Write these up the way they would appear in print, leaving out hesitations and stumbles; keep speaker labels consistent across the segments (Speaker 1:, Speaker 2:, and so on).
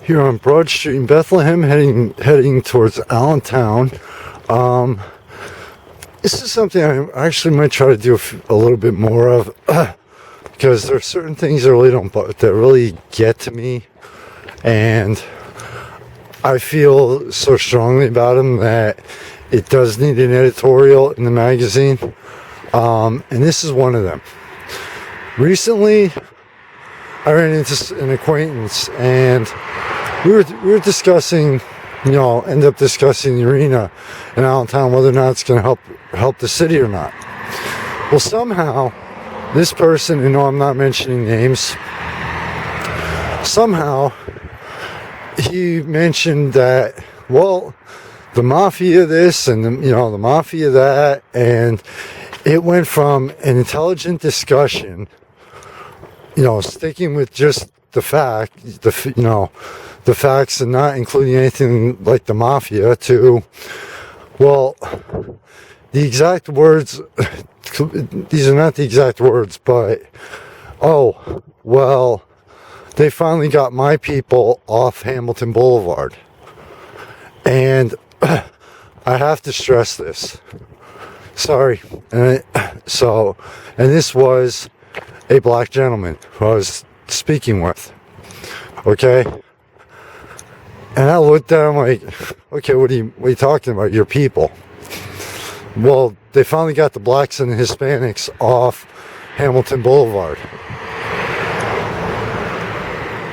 Speaker 1: here on Broad Street in Bethlehem, heading towards Allentown. This is something I actually might try to do a little bit more of, because there are certain things that really get to me, and I feel so strongly about them that it does need an editorial in the magazine, and this is one of them. Recently, I ran into an acquaintance, and we were discussing, end up discussing the arena in Allentown, whether or not it's going to help the city or not. Well, somehow, this person, I'm not mentioning names, somehow he mentioned that, well, the mafia this and the mafia that, and it went from an intelligent discussion, sticking with just the facts and not including anything like the mafia, to, well, the exact words, these are not the exact words, but, oh, well, they finally got my people off Hamilton Boulevard. And I have to stress this. Sorry. And this was a black gentleman who I was speaking with. Okay? And I looked at him like, okay, what are you talking about? Your people. Well, they finally got the blacks and the Hispanics off Hamilton Boulevard.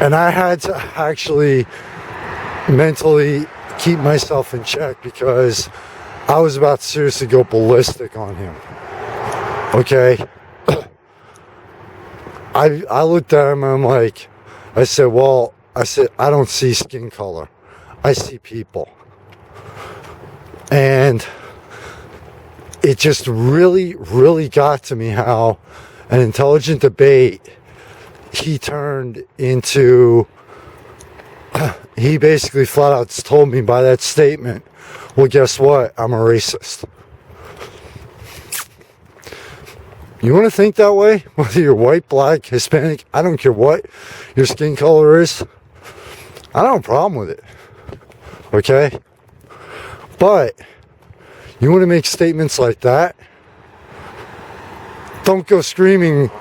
Speaker 1: And I had to actually mentally keep myself in check, because I was about to seriously go ballistic on him. Okay? I looked at him and I'm like, I said, I don't see skin color. I see people. And it just really, really got to me how an intelligent debate he turned into. He basically flat out told me by that statement, well, guess what? I'm a racist. You want to think that way? Whether you're white, black, Hispanic, I don't care what your skin color is. I don't have a problem with it. Okay? But you want to make statements like that? Don't go screaming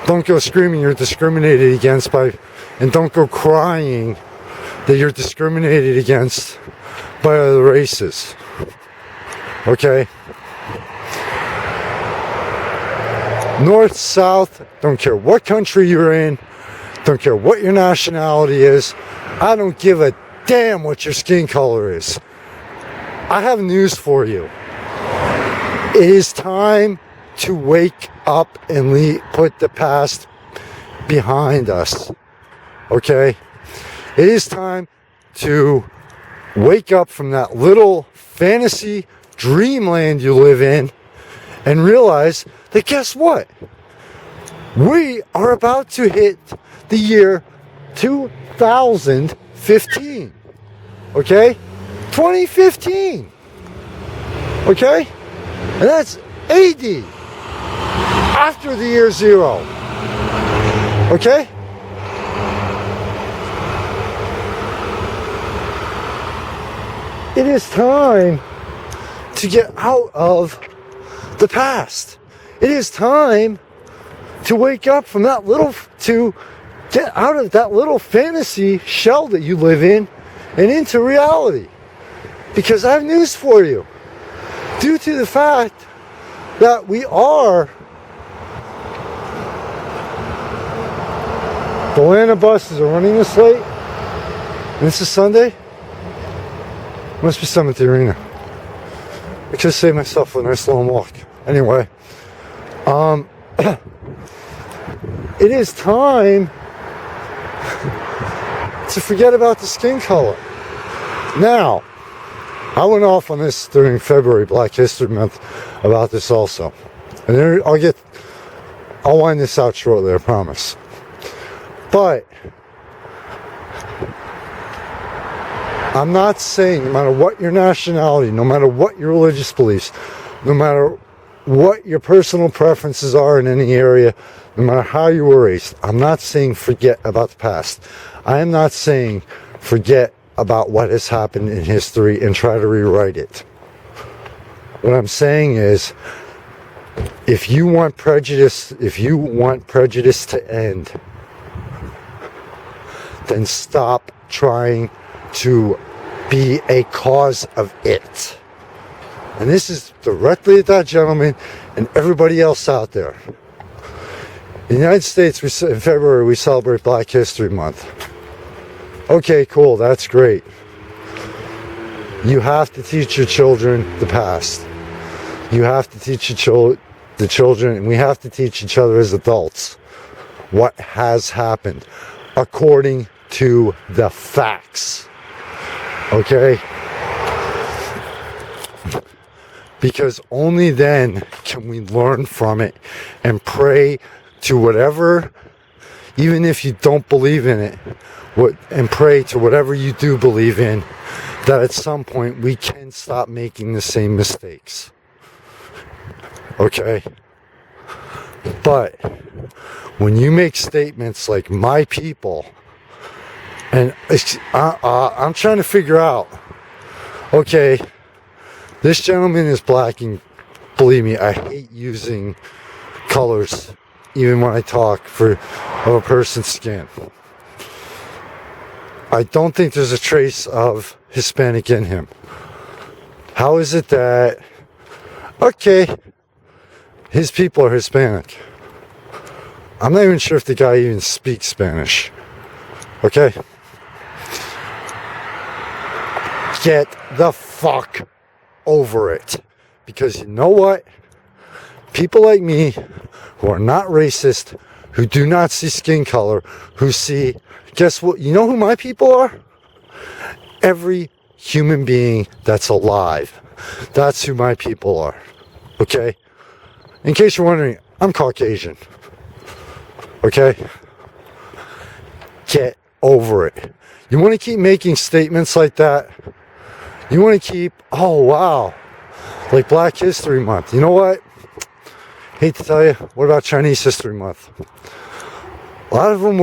Speaker 1: you're discriminated against and don't go crying that you're discriminated against by other races. Okay? North, south, don't care what country you're in, don't care what your nationality is, I don't give a damn what your skin color is. I have news for you. It is time to wake up and put the past behind us. Okay? It is time to wake up from that little fantasy dreamland you live in and realize that, guess what? We are about to hit the year 2015. Okay? 2015. Okay? And that's AD. After the year zero. Okay? It is time to get out of the past. It is time to wake up from to get out of that little fantasy shell that you live in and into reality. Because I have news for you. Due to the fact that we are, the Atlanta buses are running this late, and this is Sunday. Must be something at the arena. I could save myself a nice long walk. Anyway, it is time to forget about the skin color. Now, I went off on this during February, Black History Month, about this also. And then I'll wind this out shortly, I promise. But I'm not saying, no matter what your nationality, no matter what your religious beliefs, no matter what your personal preferences are in any area, no matter how you were raised, I'm not saying forget about the past. I am not saying forget about what has happened in history and try to rewrite it. What I'm saying is, if you want prejudice to end, then stop trying to be a cause of it. And this is directly at that gentleman and everybody else out there. In the United States, in February, we celebrate Black History Month. Okay, cool, that's great. You have to teach your children the past. You have to teach the children, and we have to teach each other as adults what has happened according to the facts. Okay? Because only then can we learn from it and pray to whatever, even if you don't believe in it, and pray to whatever you do believe in, that at some point we can stop making the same mistakes. Okay? But when you make statements like "my people," and I'm trying to figure out, okay, this gentleman is black, and believe me, I hate using colors even when I talk of a person's skin. I don't think there's a trace of Hispanic in him. How is it that, okay, his people are Hispanic? I'm not even sure if the guy even speaks Spanish. Okay? Get the fuck over it. Because you know what? People like me, who are not racist, who do not see skin color, who see, guess what? You know who my people are? Every human being that's alive. That's who my people are. Okay? In case you're wondering, I'm Caucasian. Okay? Get over it. You want to keep making statements like that? You want to keep, oh wow, like Black History Month. You know what? Hate to tell you, what about Chinese History Month? A lot of them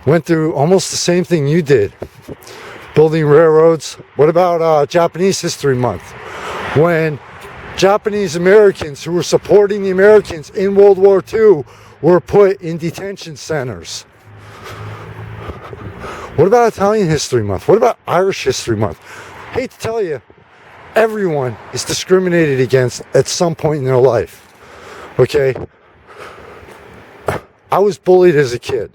Speaker 1: went through almost the same thing you did. Building railroads. What about Japanese History Month? When Japanese Americans who were supporting the Americans in World War II were put in detention centers. What about Italian History Month? What about Irish History Month? Hate to tell you, everyone is discriminated against at some point in their life. Okay? I was bullied as a kid.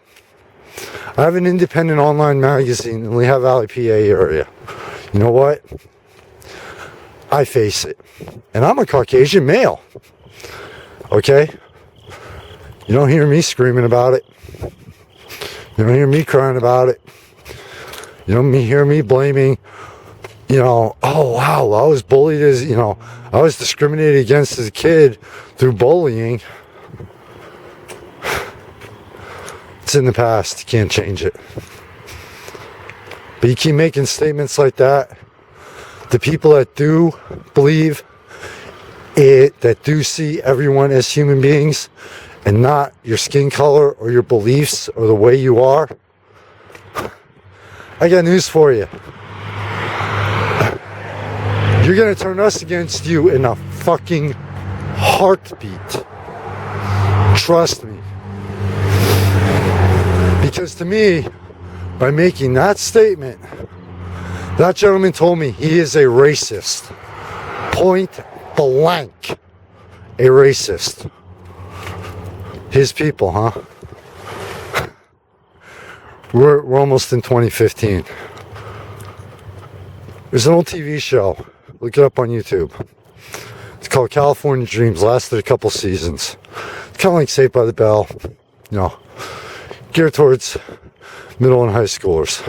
Speaker 1: I have an independent online magazine in the Lehigh Valley, PA area. You know what? I face it. And I'm a Caucasian male. Okay? You don't hear me screaming about it. You don't hear me crying about it. You don't hear me blaming, oh wow, I was bullied I was discriminated against as a kid through bullying. It's in the past. You can't change it. But you keep making statements like that. The people that do believe it, that do see everyone as human beings and not your skin color or your beliefs or the way you are, I got news for you. You're going to turn us against you in a fucking heartbeat. Trust me. Because to me, by making that statement, that gentleman told me he is a racist. Point blank. A racist. His people, huh? We're almost in 2015. There's an old TV show. Look it up on YouTube. It's called California Dreams. Lasted a couple seasons. It's kind of like Saved by the Bell. Geared towards middle and high schoolers.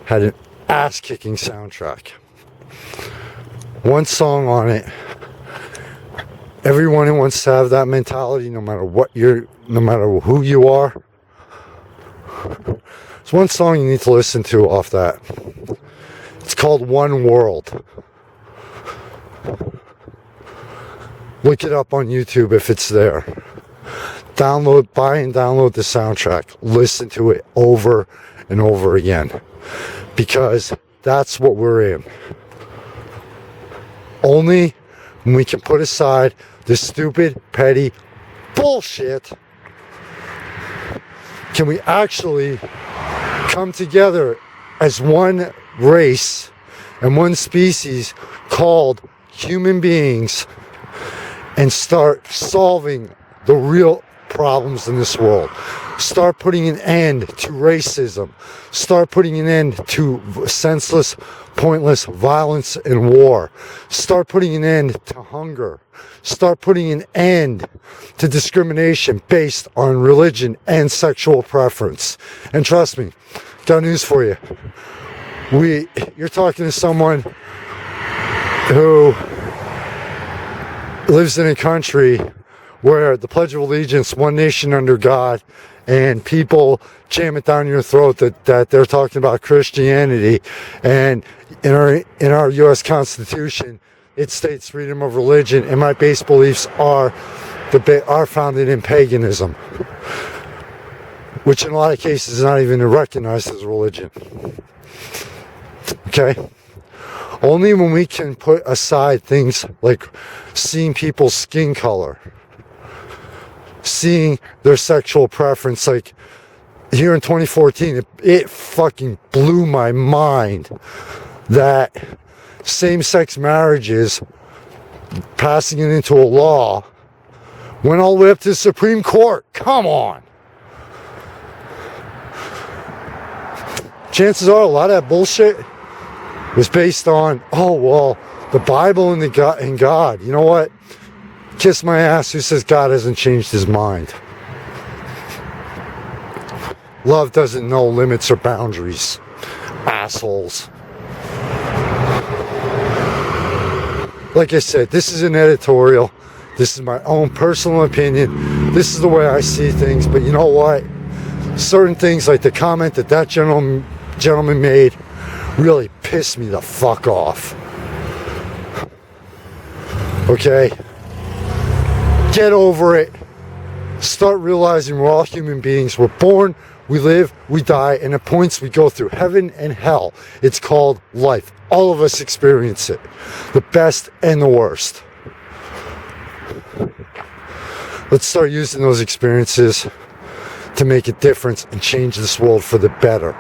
Speaker 1: Had an ass-kicking soundtrack. One song on it. Everyone who wants to have that mentality, no matter who you are. There's one song you need to listen to off that. It's called One World. Look it up on YouTube if it's there. Buy and download the soundtrack. Listen to it over and over again. Because that's what we're in. Only when we can put aside this stupid, petty bullshit can we actually come together as one race and one species called human beings and start solving the real problems in this world. Start putting an end to racism. Start putting an end to senseless, pointless violence and war. Start putting an end to hunger. Start putting an end to discrimination based on religion and sexual preference. And trust me, got news for you. You're talking to someone who lives in a country where the Pledge of Allegiance, one nation under God, and people jam it down your throat that they're talking about Christianity. And in our U.S. Constitution, it states freedom of religion, and my base beliefs are founded in paganism, which in a lot of cases is not even recognized as religion. Okay? Only when we can put aside things like seeing people's skin color, seeing their sexual preference, like here in 2014, it fucking blew my mind that same-sex marriages, passing it into a law, went all the way up to the Supreme Court. Come on. Chances are a lot of that bullshit was based on, oh, well, the Bible and God. You know what? Kiss my ass who says God hasn't changed his mind. Love doesn't know limits or boundaries. Assholes. Like I said, this is an editorial. This is my own personal opinion. This is the way I see things. But you know what? Certain things like the comment that gentleman made really pissed me the fuck off. Okay? Get over it. Start realizing we're all human beings. We're born, we live, we die, and at points we go through heaven and hell. It's called life. All of us experience it. The best and the worst. Let's start using those experiences to make a difference and change this world for the better.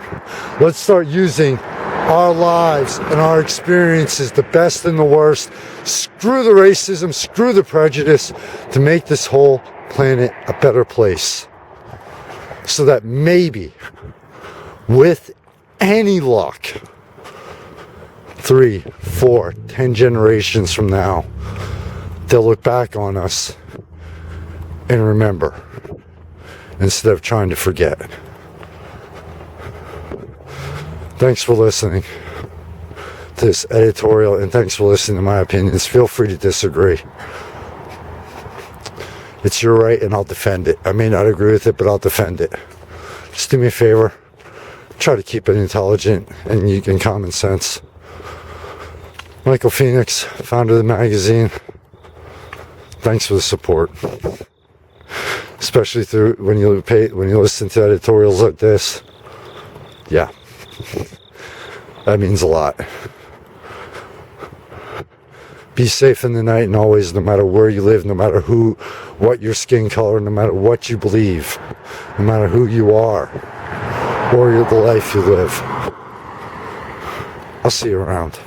Speaker 1: Let's start using our lives and our experiences, the best and the worst. Screw the racism, screw the prejudice, to make this whole planet a better place. So that maybe, with any luck, 3, 4, 10 generations from now, they'll look back on us and remember, instead of trying to forget. Thanks for listening to this editorial, and thanks for listening to my opinions. Feel free to disagree. It's your right, and I'll defend it. I may not agree with it, but I'll defend it. Just do me a favor. Try to keep it intelligent and common sense. Michael Phoenix, founder of the magazine. Thanks for the support. Especially through when you listen to editorials like this. Yeah. That means a lot. Be safe in the night and always, no matter where you live, no matter what your skin color, no matter what you believe, no matter who you are, or the life you live. I'll see you around.